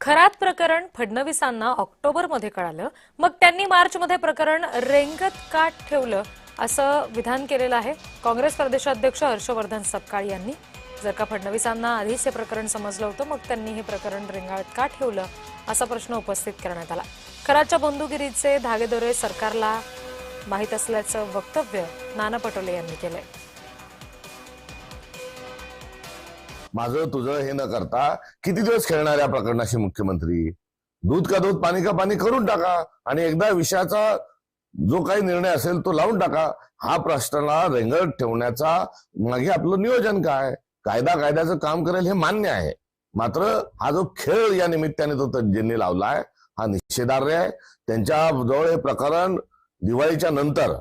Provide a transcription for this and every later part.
खरात प्रकरण फडणवीसांना ऑक्टोबरमध्ये कळालं, मग त्यांनी मार्चमध्ये प्रकरण रेंगत का ठेवलं असं विधान केलेलं आहे काँग्रेस प्रदेशाध्यक्ष हर्षवर्धन सपकाळ यांनी। जर का फडणवीसांना आधीच हे प्रकरण समजलं होतं, मग त्यांनी हे प्रकरण रेंगाळत का ठेवलं असा प्रश्न उपस्थित करण्यात आला। खरातच्या बंधुगिरीचे धागेदोरे सरकारला माहीत असल्याचं वक्तव्य नाना पटोले यांनी केलंय। माझं तुझं हे न करता किती दिवस खेळणार या प्रकरणाशी मुख्यमंत्री? दूध का दूध पाणी का पाणी करून टाका आणि एकदा विषयाचा जो काही निर्णय असेल तो लावून टाका। हा प्रश्नाला रेंगत ठेवण्याचा मागे आपलं नियोजन काय? कायद्याचं काम करेल हे मान्य आहे, मात्र हा जो खेळ या निमित्ताने तो ज्यांनी लावलाय हा निषेधार्ह आहे। त्यांच्या जवळ हे प्रकरण दिवाळीच्या नंतर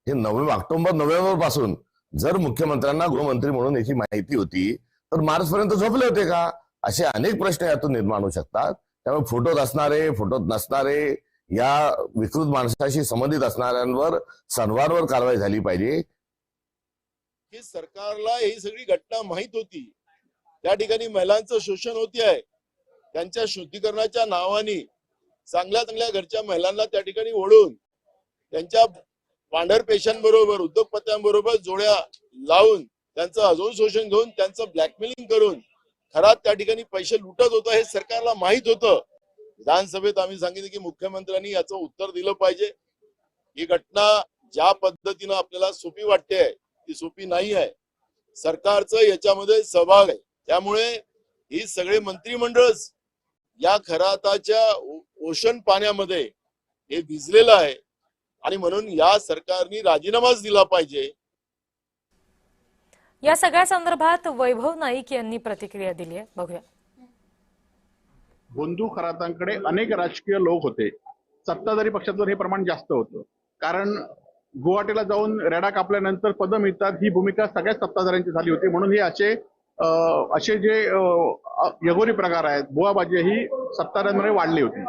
हे ऑक्टोबर नोव्हेंबर पासून जर मुख्यमंत्र्यांना गृहमंत्री म्हणून याची माहिती होती तर मार्च पर्यंत झोपले होते का? असे अनेक प्रश्न यातून निर्माण होऊ शकतात। त्यामुळे फोटोत असणारे फोटोत नसणारे या विकृत माणसाशी संबंधित असणाऱ्यांवर सणवारवर कारवाई झाली पाहिजे। की सरकारला ही सगळी घटना माहित होती, त्या ठिकाणी महिलांचं शोषण होते आहे, त्यांच्या शुद्धीकरणाच्या नावाने चांगल्या घरच्या महिलांना त्या ठिकाणी ओढून त्यांच्या पांढरपेशांबरोबर उद्योगपत्यांबरोबर जोड्या लावून त्यांचं अजून शोषण घेऊन त्यांचं ब्लॅकमेलिंग करून खरात त्या ठिकाणी पैसे लुटत होतं हे सरकारला माहित होतं। विधानसभेत आम्ही सांगितलं की मुख्यमंत्र्यांनी याचं उत्तर दिलं पाहिजे। ही घटना ज्या पद्धतीनं आपल्याला सोपी वाटते ती सोपी नाही आहे, सरकारचं याच्यामध्ये सहभाग आहे। त्यामुळे ही सगळे मंत्रिमंडळच या खराताच्या ओशन पाण्यामध्ये हे भिजलेलं आहे आणि म्हणून या सरकारने राजीनामाच दिला पाहिजे। या सगळ्या संदर्भात वैभव नाईक यांनी प्रतिक्रिया दिली आहे, बघूया। बंधू खरातांकडे अनेक राजकीय लोक होते, सत्ताधारी पक्षातलं हे प्रमाण जास्त होतं, कारण गुवाहाटीला जाऊन रेडा कापल्यानंतर पदं मिळतात ही भूमिका सगळ्याच सत्ताधाऱ्यांची झाली होती। म्हणून हे असे जे यगोरी प्रकार आहेत, बुवाबाजी ही सत्ताधाऱ्यांमध्ये वाढली होती।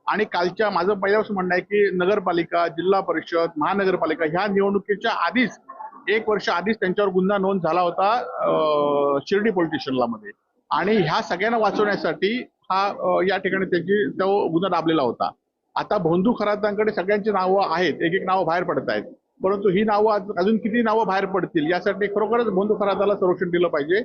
आणि कालच्या माझं पहिल्यापासून म्हणणं आहे की नगरपालिका, जिल्हा परिषद, महानगरपालिका ह्या निवडणुकीच्या आधीच 1 वर्ष आधीच त्यांच्यावर गुन्हा नोंद झाला होता शिर्डी पोलीस स्टेशनला मध्ये, आणि ह्या सगळ्यांना वाचवण्यासाठी हा या ठिकाणी त्यांची तो गुन्हा दाबलेला होता। आता बंधू खरातांकडे सगळ्यांची नावं आहेत, एक नावं बाहेर पडत आहेत, परंतु ही नावं अजून किती नावं बाहेर पडतील यासाठी खरोखरच बंधू खराताला संरक्षण दिलं पाहिजे।